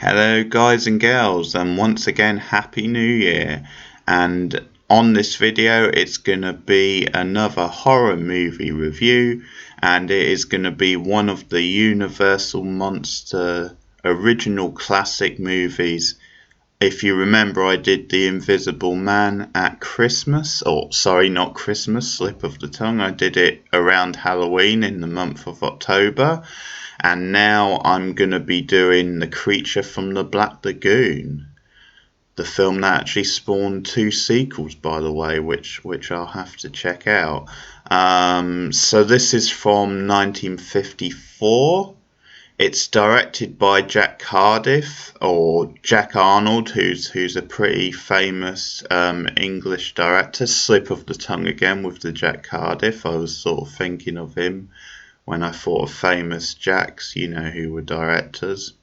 Hello, guys and girls, and once again, Happy New Year. And on this video, it's going to be another horror movie review, and it is going to be one of the Universal Monster original classic movies. If you remember, I did The Invisible Man at Christmas, or sorry, not Christmas, slip of the tongue. I did it around Halloween in the month of October. And now I'm going to be doing The Creature from the Black Lagoon, the film that actually spawned 2 sequels, by the way, which I'll have to check out. So this is from 1954. It's directed by Jack Cardiff, or Jack Arnold, who's a pretty famous English director. Slip of the tongue again with the Jack Cardiff. I was sort of thinking of him when I thought of famous Jacks, who were directors.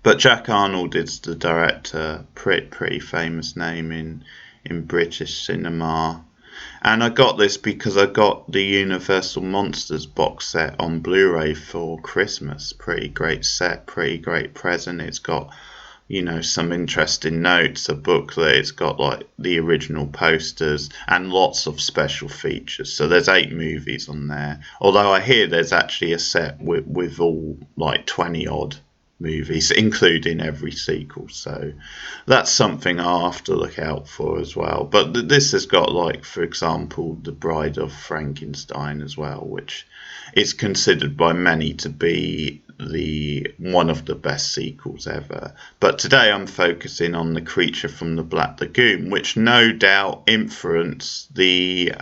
But Jack Arnold is the director, pretty famous name in British cinema. And I got this because I got the Universal Monsters box set on Blu-ray for Christmas. Pretty great set, pretty great present. It's got, some interesting notes, a booklet. It's got like the original posters and lots of special features. So there's 8 movies on there. Although I hear there's actually a set with all like 20 odd movies, including every sequel. So that's something I'll have to look out for as well. But this has got, like, for example, The Bride of Frankenstein as well, which is considered by many to be one of the best sequels ever. But today I'm focusing on The Creature from the Black Lagoon, which no doubt influenced the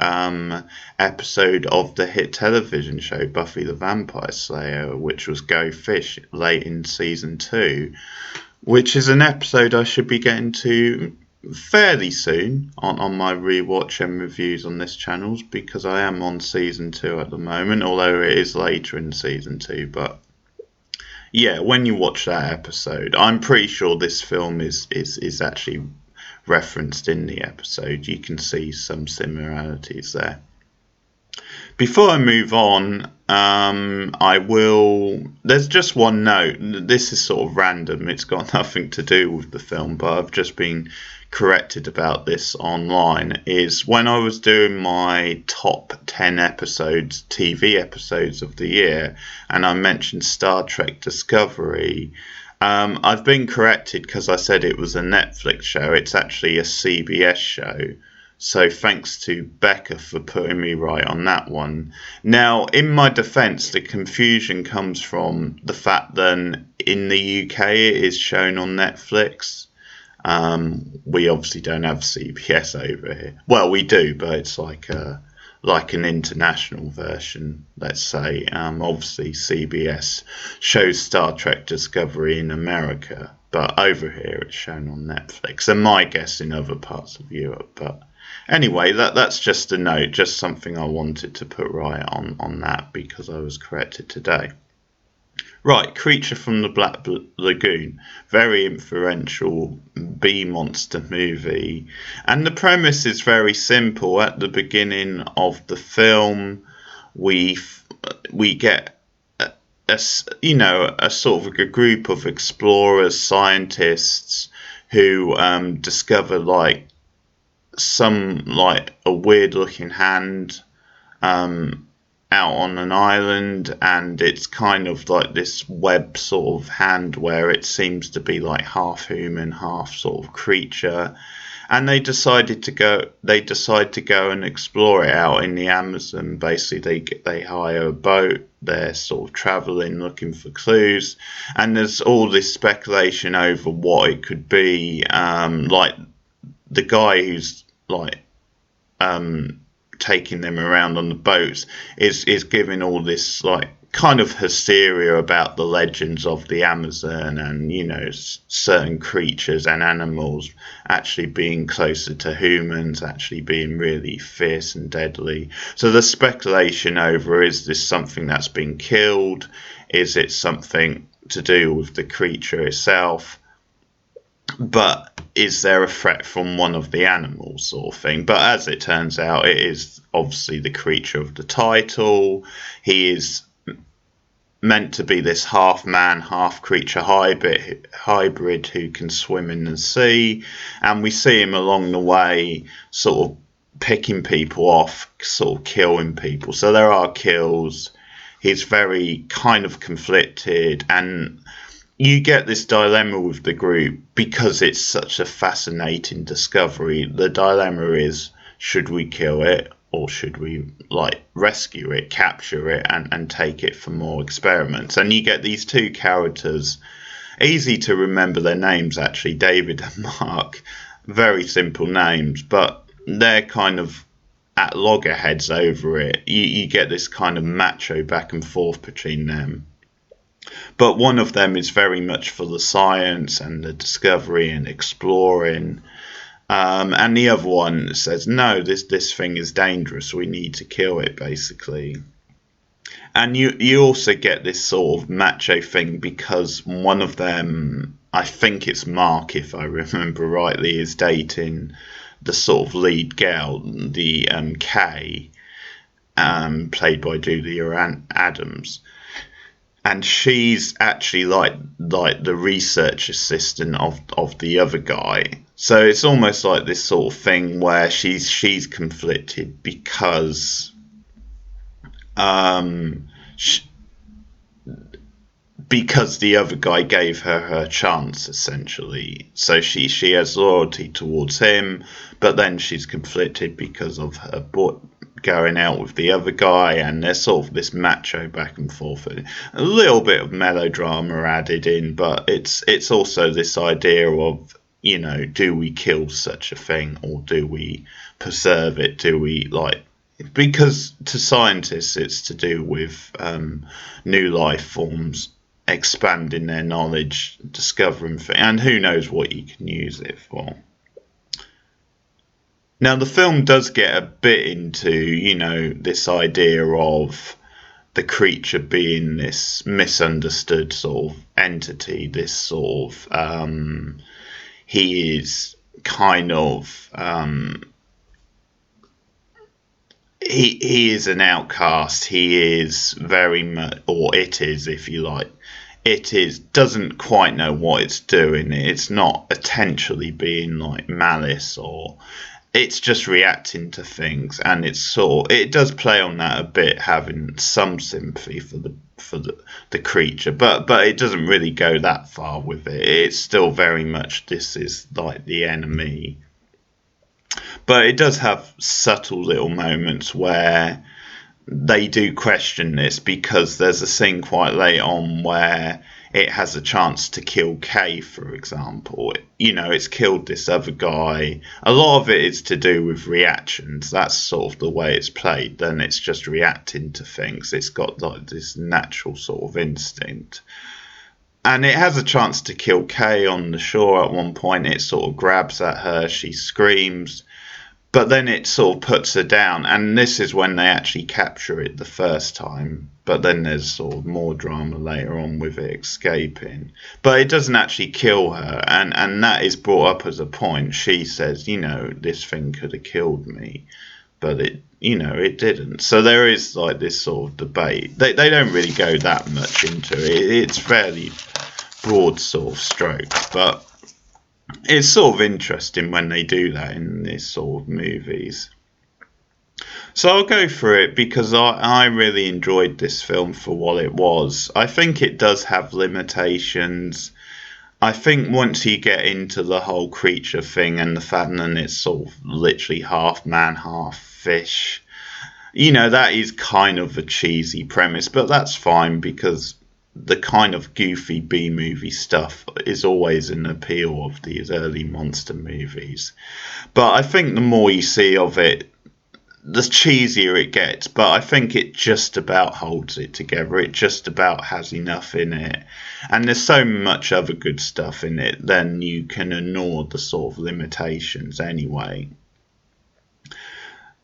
episode of the hit television show Buffy the Vampire Slayer, which was Go Fish, late in season 2, which is an episode I should be getting to fairly soon on my rewatch and reviews on this channel, because I am on season 2 at the moment, although it is later in season 2. But yeah, when you watch that episode, I'm pretty sure this film is actually referenced in the episode. You can see some similarities there. Before I move on, there's just one note. This is sort of random. It's got nothing to do with the film, but I've just been corrected about this online. Is when I was doing my top 10 TV episodes of the year, and I mentioned Star Trek Discovery, I've been corrected because I said it was a Netflix show. It's actually a CBS show. So thanks to Becca for putting me right on that one. Now, in my defence, the confusion comes from the fact that in the UK it is shown on Netflix. We obviously don't have CBS over here. Well, we do, but it's like an international version, let's say. Obviously, CBS shows Star Trek Discovery in America, but over here it's shown on Netflix. And my guess in other parts of Europe, but anyway, that's just a note, just something I wanted to put right on that because I was corrected today. Right, Creature from the Black Lagoon, very influential B-monster movie. And the premise is very simple. At the beginning of the film, we get a sort of a group of explorers, scientists who discover like a weird looking hand out on an island, and it's kind of like this web sort of hand where it seems to be like half human, half sort of creature. And they decide to go and explore it out in the Amazon. Basically, they hire a boat. They're sort of traveling, looking for clues, and there's all this speculation over what it could be. Like the guy who's like taking them around on the boats is giving all this like kind of hysteria about the legends of the Amazon, and certain creatures and animals actually being closer to humans, actually being really fierce and deadly. So the speculation over, is this something that's been killed? Is it something to do with the creature itself? But is there a threat from one of the animals, sort of thing? But as it turns out, it is obviously the creature of the title. He is meant to be this half man, half creature hybrid who can swim in the sea, and we see him along the way sort of picking people off, sort of killing people. So there are kills. He's very kind of conflicted, and you get this dilemma with the group because it's such a fascinating discovery. The dilemma is, should we kill it, or should we rescue it, capture it, and take it for more experiments? And you get these two characters, easy to remember their names actually, David and Mark, very simple names, but they're kind of at loggerheads over it. You get this kind of macho back and forth between them. But one of them is very much for the science and the discovery and exploring. And the other one says, no, this thing is dangerous. We need to kill it, basically. And you also get this sort of macho thing because one of them, I think it's Mark, if I remember rightly, is dating the sort of lead girl, the Kay, played by Julia Adams. And she's actually like the research assistant of the other guy. So it's almost like this sort of thing where she's conflicted because because the other guy gave her chance, essentially. So she has loyalty towards him, but then she's conflicted because of her going out with the other guy, and there's sort of this macho back and forth. A little bit of melodrama added in, but it's also this idea of, do we kill such a thing, or do we preserve it? Do we because to scientists it's to do with new life forms, expanding their knowledge, discovering things, and who knows what you can use it for. Now, the film does get a bit into, this idea of the creature being this misunderstood sort of entity, this sort of, he is kind of, he is an outcast. He is very much, or it is, if you like, doesn't quite know what it's doing. It's not potentially being like malice, or it's just reacting to things, and it does play on that a bit, having some sympathy for the creature, but it doesn't really go that far with it. It's still very much, this is like the enemy. But it does have subtle little moments where they do question this, because there's a scene quite late on where it has a chance to kill Kay, for example. It's killed this other guy. A lot of it is to do with reactions. That's sort of the way it's played. Then it's just reacting to things. It's got like this natural sort of instinct. And it has a chance to kill Kay on the shore at one point. It sort of grabs at her. She screams. But then it sort of puts her down, and this is when they actually capture it the first time. But then there's sort of more drama later on with it escaping. But it doesn't actually kill her, and that is brought up as a point. She says, this thing could have killed me, but it didn't. So there is like this sort of debate. They don't really go that much into it. It's fairly broad sort of strokes, but it's sort of interesting when they do that in these sort of movies. So I'll go for it because I really enjoyed this film for what it was. I think it does have limitations. I think once you get into the whole creature thing and the fact that it's sort of literally half man, half fish, that is kind of a cheesy premise, but that's fine because the kind of goofy B-movie stuff is always an appeal of these early monster movies. But I think the more you see of it, the cheesier it gets. But I think it just about holds it together. It just about has enough in it. And there's so much other good stuff in it, then you can ignore the sort of limitations anyway.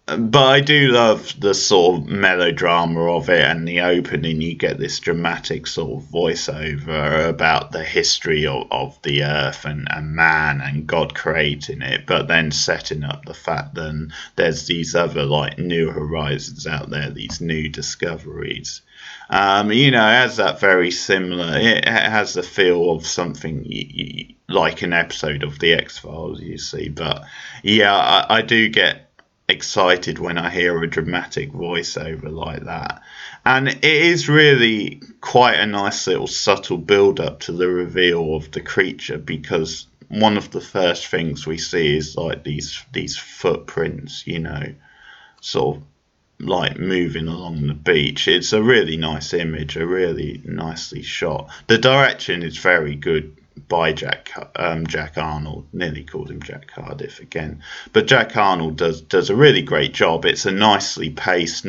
But I do love the sort of melodrama of it, and the opening you get this dramatic sort of voiceover about the history of the earth and man and God creating it, but then setting up the fact that there's these other like new horizons out there, these new discoveries. You know, it has that very similar. It has the feel of something like an episode of the X-Files, you see. But yeah, I do get excited when I hear a dramatic voiceover like that. And it is really quite a nice little subtle build up to the reveal of the creature, because one of the first things we see is like these footprints, you know, sort of like moving along the beach. It's a really nice image, a really nicely shot. The direction is very good by Jack Arnold. Nearly called him Jack Cardiff again, but Jack Arnold does a really great job. It's a nicely paced,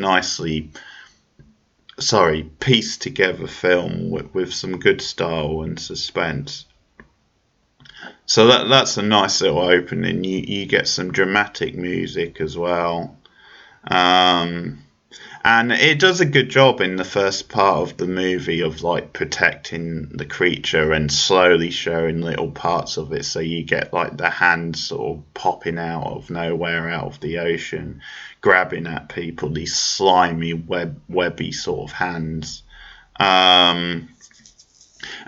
pieced together film with some good style and suspense. So that's a nice little opening. You get some dramatic music as well. Um, And it does a good job in the first part of the movie of like protecting the creature and slowly showing little parts of it. So you get like the hands sort of popping out of nowhere out of the ocean, grabbing at people, these slimy, webby sort of hands. Um,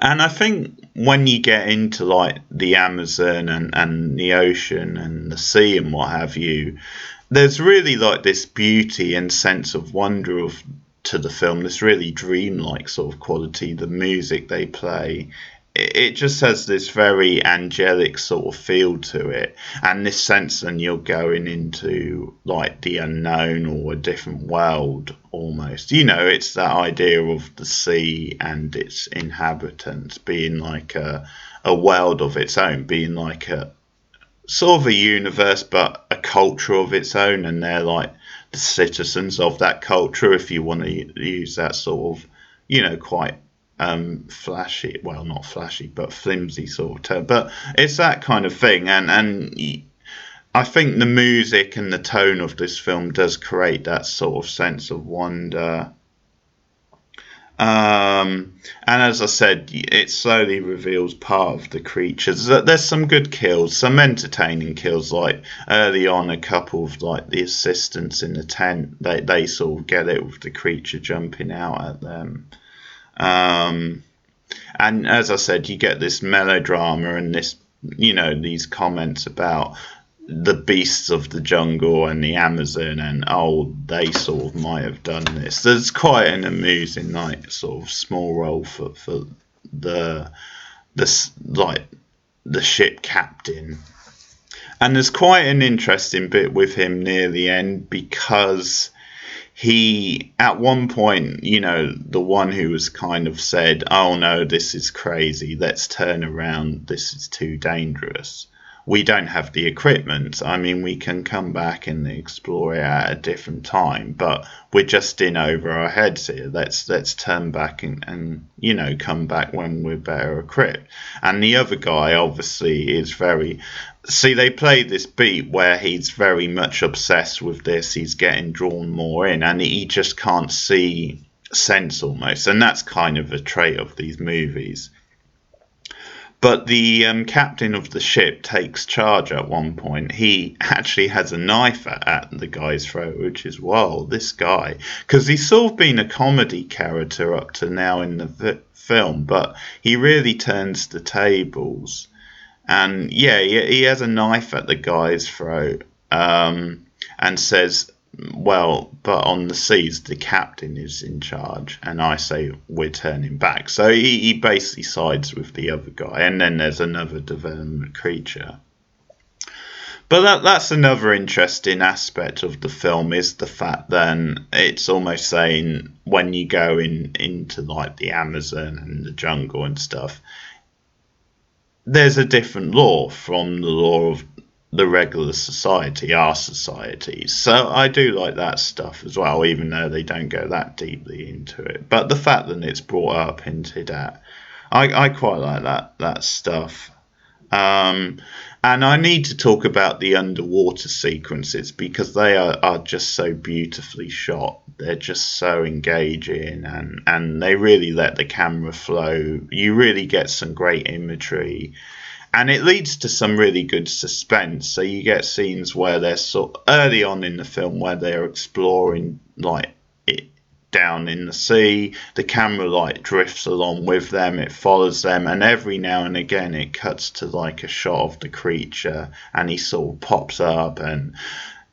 and I think when you get into like the Amazon and the ocean and the sea and what have you, there's really like this beauty and sense of wonder of to the film, this really dreamlike sort of quality. The music they play, it just has this very angelic sort of feel to it, and this sense that you're going into like the unknown or a different world almost. You know, it's that idea of the sea and its inhabitants being like a world of its own, being like a sort of a universe, but a culture of its own, and they're like the citizens of that culture, if you want to use that sort of, you know, quite flashy, well, not flashy, but flimsy sort of term. But it's that kind of thing, and I think the music and the tone of this film does create that sort of sense of wonder. And as I said, it slowly reveals part of the creatures. There's some good kills, some entertaining kills. Like early on, a couple of like the assistants in the tent, they sort of get it with the creature jumping out at them. Um, and as I said, you get this melodrama and this, you know, these comments about the beasts of the jungle and the Amazon, and oh, they sort of might have done this. There's quite an amusing like sort of small role for the like the ship captain, and there's quite an interesting bit with him near the end, because he at one point, you know, the one who was kind of said, oh no, this is crazy, let's turn around, this is too dangerous, we don't have the equipment. I mean, we can come back and explore it at a different time, but we're just in over our heads here. Let's turn back and you know, come back when we're better equipped. And the other guy obviously is very, see, they played this beat where he's very much obsessed with this. He's getting drawn more in, and he just can't see sense almost. And that's kind of a trait of these movies. But the captain of the ship takes charge at one point. He actually has a knife at the guy's throat, which is wild. This guy, because he's sort of been a comedy character up to now in the film, but he really turns the tables. And yeah, he has a knife at the guy's throat, and says, well, but on the seas, the captain is in charge, and I say we're turning back. So he basically sides with the other guy, and then there's another development creature. But that's another interesting aspect of the film, is the fact then it's almost saying when you go into like the Amazon and the jungle and stuff, there's a different law from the law of the regular society, our society. So I do like that stuff as well, even though they don't go that deeply into it. But the fact that it's brought up, hinted at, I quite like that stuff. And I need to talk about the underwater sequences, because they are just so beautifully shot. They're just so engaging, and they really let the camera flow. You really get some great imagery, and it leads to some really good suspense. So you get scenes where they're sort of early on in the film where they're exploring like down in the sea. The camera like drifts along with them, it follows them, and every now and again it cuts to like a shot of the creature and he sort of pops up, and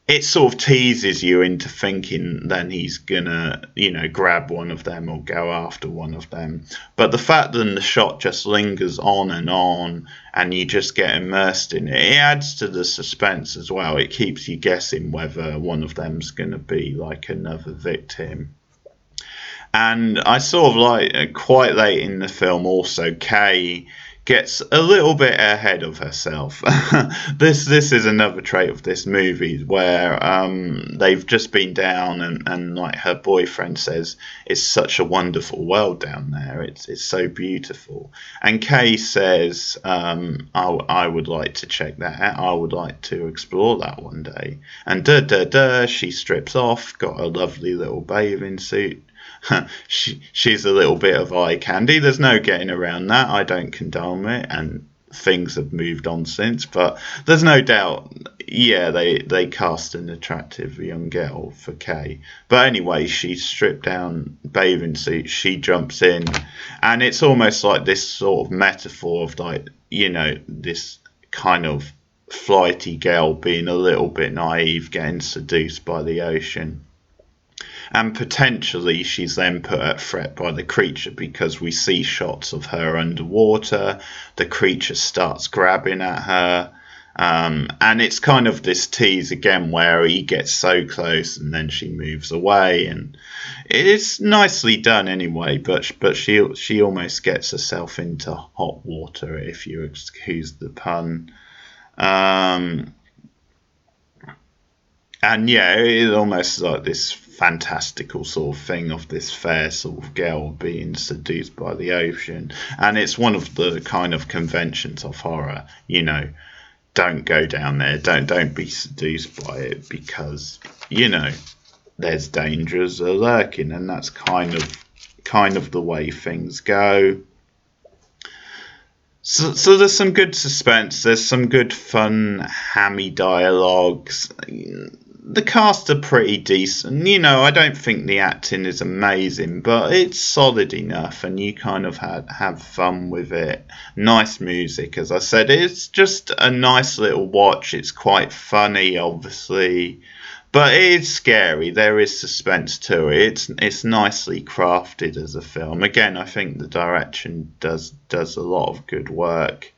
it sort of teases you into thinking then he's gonna, grab one of them or go after one of them. But the fact that the shot just lingers on and you just get immersed in it, it adds to the suspense as well. It keeps you guessing whether one of them's gonna be like another victim. And I sort of like quite late in the film also, Kay gets a little bit ahead of herself. This is another trait of this movie where they've just been down and like her boyfriend says it's such a wonderful world down there, it's so beautiful, and Kay says I would like to check that out, I would like to explore that one day, and she strips off, got a lovely little bathing suit. She's a little bit of eye candy. There's no getting around that. I don't condone it, and things have moved on since. But there's no doubt, yeah, they cast an attractive young girl for Kay. But anyway, she's stripped down bathing suit. She jumps in, and it's almost like this sort of metaphor of like, this kind of flighty girl being a little bit naive, getting seduced by the ocean. And potentially she's then put at threat by the creature because we see shots of her underwater. The creature starts grabbing at her. And it's kind of this tease again where he gets so close and then she moves away. And it's nicely done anyway, but she almost gets herself into hot water, if you excuse the pun. And yeah, it's almost like this fantastical sort of thing of this fair sort of girl being seduced by the ocean. And it's one of the kind of conventions of horror, don't go down there, don't be seduced by it, because there's dangers lurking, and that's kind of the way things go. So there's some good suspense, there's some good fun hammy dialogues. The cast are pretty decent. I don't think the acting is amazing, but it's solid enough and you kind of have fun with it. Nice music, as I said. It's just a nice little watch. It's quite funny, obviously, but it is scary. There is suspense to it. It's nicely crafted as a film. Again, I think the direction does a lot of good work.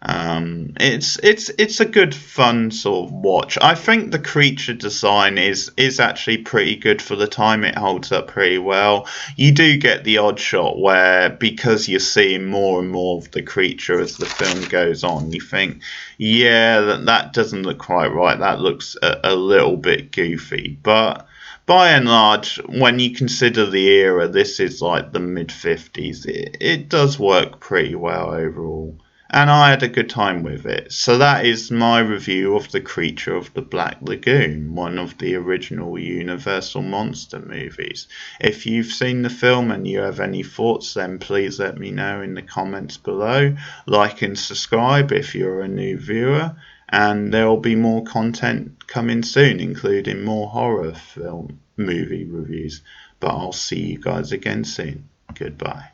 It's a good fun sort of watch. I think the creature design is actually pretty good for the time. It holds up pretty well. You do get the odd shot where, because you're seeing more and more of the creature as the film goes on, you think, yeah, that doesn't look quite right. That looks a little bit goofy. But by and large, when you consider the era, this is like the mid-50s. It does work pretty well overall. And I had a good time with it. So that is my review of The Creature of the Black Lagoon, one of the original Universal Monster movies. If you've seen the film and you have any thoughts, then please let me know in the comments below. Like and subscribe if you're a new viewer. And there will be more content coming soon, including more horror film movie reviews. But I'll see you guys again soon. Goodbye.